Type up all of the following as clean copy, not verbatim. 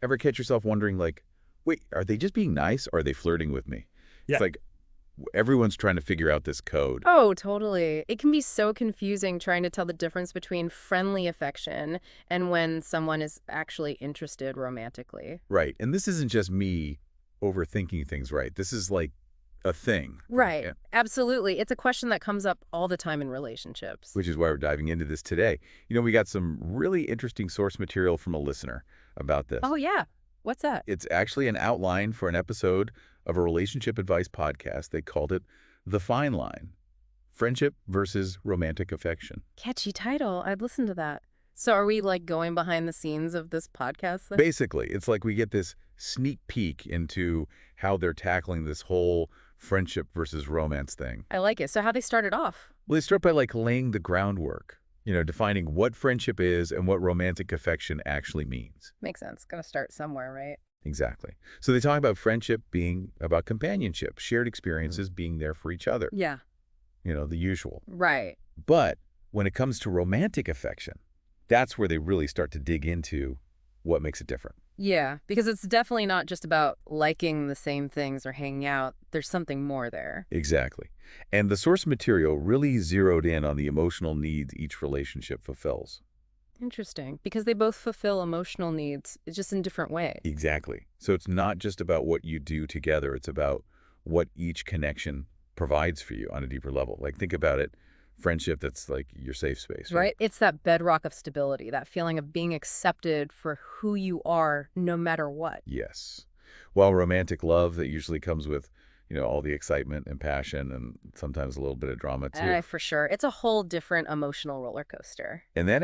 Ever catch yourself wondering, like, wait, are they just being nice or are they flirting with me? Yeah. It's like everyone's trying to figure out this code. Oh, totally. It can be so confusing trying to tell the difference between friendly affection and when someone is actually interested romantically. Right. And this isn't just me overthinking things, right? This is like a thing. Right. Yeah. Absolutely. It's a question that comes up all the time in relationships. Which is why we're diving into this today. We got some really interesting source material from a listener about this. Oh, yeah. What's that? It's actually an outline for an episode of a relationship advice podcast. They called it The Fine Line: Friendship versus Romantic Affection. Catchy title. I'd listen to that. So are we like going behind the scenes of this podcast then? Basically, it's like we get this sneak peek into how they're tackling this whole friendship versus romance thing. I like it. So how they started off? Well, they start by like laying the groundwork, defining what friendship is and what romantic affection actually means. Makes sense. Gotta start somewhere, right? Exactly. So they talk about friendship being about companionship, shared experiences, being there for each other, Yeah. the usual. Right. But when it comes to romantic affection, that's where they really start to dig into what makes it different. Yeah, because it's definitely not just about liking the same things or hanging out. There's something more there. Exactly. And the source material really zeroed in on the emotional needs each relationship fulfills. Interesting. Because they both fulfill emotional needs, it's just in different ways. Exactly. So it's not just about what you do together. It's about what each connection provides for you on a deeper level. Like, think about it. Friendship, that's like your safe space, right? Right? It's that bedrock of stability, that feeling of being accepted for who you are no matter what. Yes. While romantic love, that usually comes with, all the excitement and passion and sometimes a little bit of drama too. For sure. It's a whole different emotional roller coaster. And that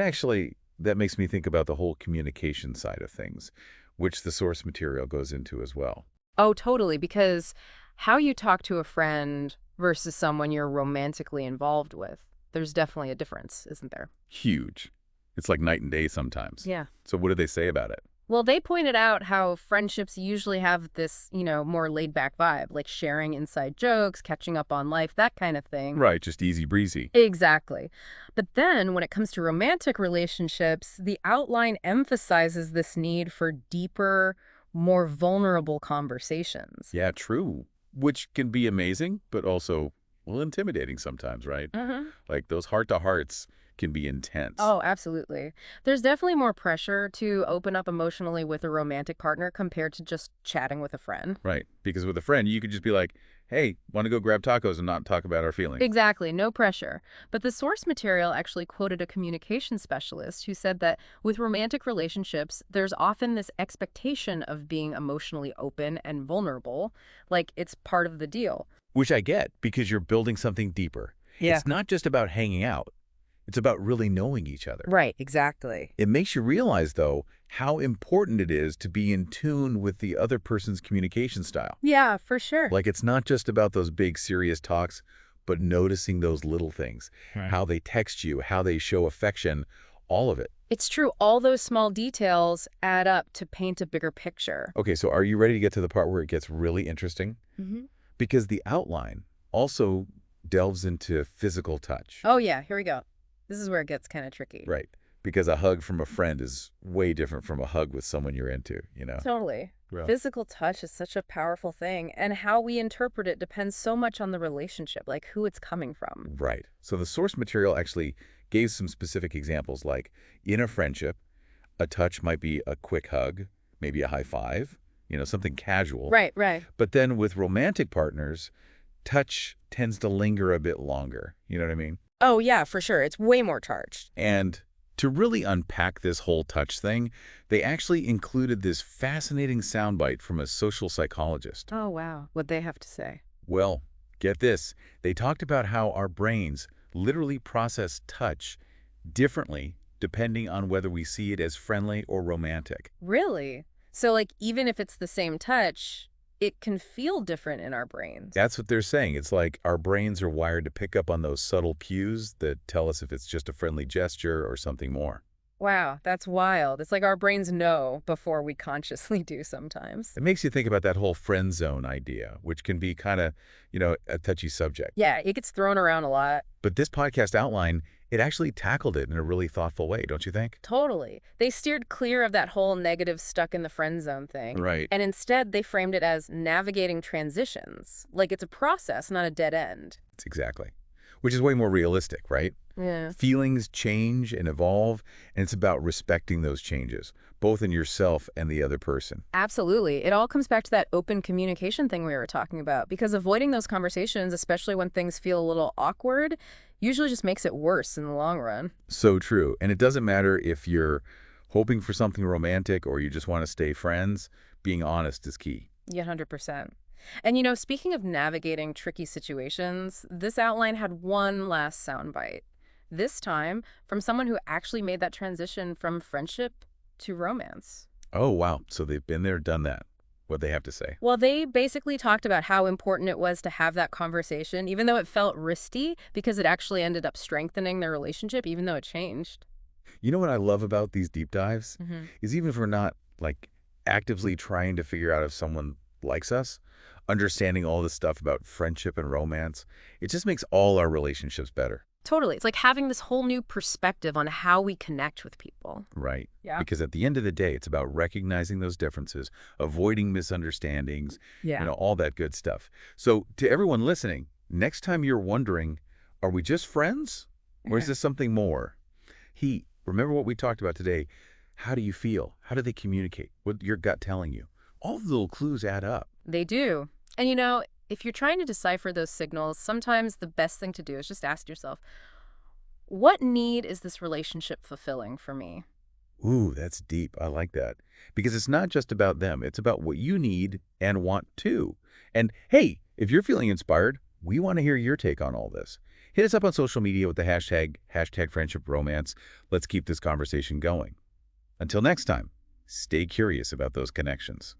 makes me think about the whole communication side of things, which the source material goes into as well. Oh, totally. Because how you talk to a friend versus someone you're romantically involved with, there's definitely a difference, isn't there? Huge. It's like night and day sometimes. Yeah. So what do they say about it? Well, they pointed out how friendships usually have this, more laid-back vibe, like sharing inside jokes, catching up on life, that kind of thing. Right, just easy breezy. Exactly. But then when it comes to romantic relationships, the outline emphasizes this need for deeper, more vulnerable conversations. Yeah, true. Which can be amazing, but also, intimidating sometimes, right? Mm-hmm. Like those heart-to-hearts can be intense. Oh, absolutely. There's definitely more pressure to open up emotionally with a romantic partner compared to just chatting with a friend. Right, because with a friend, you could just be like, hey, want to go grab tacos and not talk about our feelings. Exactly, no pressure. But the source material actually quoted a communication specialist who said that with romantic relationships, there's often this expectation of being emotionally open and vulnerable, like it's part of the deal. Which I get, because you're building something deeper. Yeah. It's not just about hanging out. It's about really knowing each other. Right, exactly. It makes you realize, though, how important it is to be in tune with the other person's communication style. Yeah, for sure. Like, it's not just about those big, serious talks, but noticing those little things, Right. how they text you, how they show affection, all of it. It's true. All those small details add up to paint a bigger picture. Okay, so are you ready to get to the part where it gets really interesting? Mm-hmm. Because the outline also delves into physical touch. Oh, yeah, here we go. This is where it gets kind of tricky. Right. Because a hug from a friend is way different from a hug with someone you're into, Totally. Yeah. Physical touch is such a powerful thing, and how we interpret it depends so much on the relationship, like who it's coming from. Right. So the source material actually gave some specific examples, like in a friendship, a touch might be a quick hug, maybe a high five, something casual. Right, right. But then with romantic partners, touch tends to linger a bit longer. You know what I mean? Oh, yeah, for sure. It's way more charged. And to really unpack this whole touch thing, they actually included this fascinating soundbite from a social psychologist. Oh, wow. What'd they have to say? Well, get this. They talked about how our brains literally process touch differently depending on whether we see it as friendly or romantic. Really? So, like, even if it's the same touch, it can feel different in our brains. That's what they're saying. It's like our brains are wired to pick up on those subtle cues that tell us if it's just a friendly gesture or something more. Wow, that's wild. It's like our brains know before we consciously do sometimes. It makes you think about that whole friend zone idea, which can be kind of, a touchy subject. Yeah, it gets thrown around a lot. But this podcast outline, it actually tackled it in a really thoughtful way, don't you think? Totally. They steered clear of that whole negative stuck in the friend zone thing. Right. And instead, they framed it as navigating transitions. Like it's a process, not a dead end. It's exactly. Which is way more realistic, right? Yeah. Feelings change and evolve, and it's about respecting those changes, both in yourself and the other person. Absolutely. It all comes back to that open communication thing we were talking about, because avoiding those conversations, especially when things feel a little awkward, usually just makes it worse in the long run. So true. And it doesn't matter if you're hoping for something romantic or you just want to stay friends, being honest is key. Yeah, 100%. And speaking of navigating tricky situations, this outline had one last soundbite. This time from someone who actually made that transition from friendship to romance. Oh, wow. So they've been there, done that. What they have to say. Well, they basically talked about how important it was to have that conversation, even though it felt risky, because it actually ended up strengthening their relationship, even though it changed. You know what I love about these deep dives? Hmm. Is even if we're not, like, actively trying to figure out if someone likes us, understanding all this stuff about friendship and romance, it just makes all our relationships better. Totally. It's like having this whole new perspective on how we connect with people. Right. Yeah. Because at the end of the day, it's about recognizing those differences, avoiding misunderstandings, Yeah. all that good stuff. So to everyone listening, next time you're wondering, are we just friends or is this something more? Remember what we talked about today. How do you feel? How do they communicate? What your gut telling you? All the little clues add up. They do. And if you're trying to decipher those signals, sometimes the best thing to do is just ask yourself, what need is this relationship fulfilling for me? Ooh, that's deep. I like that. Because it's not just about them. It's about what you need and want too. And hey, if you're feeling inspired, we want to hear your take on all this. Hit us up on social media with the hashtag friendship romance. Let's keep this conversation going. Until next time, stay curious about those connections.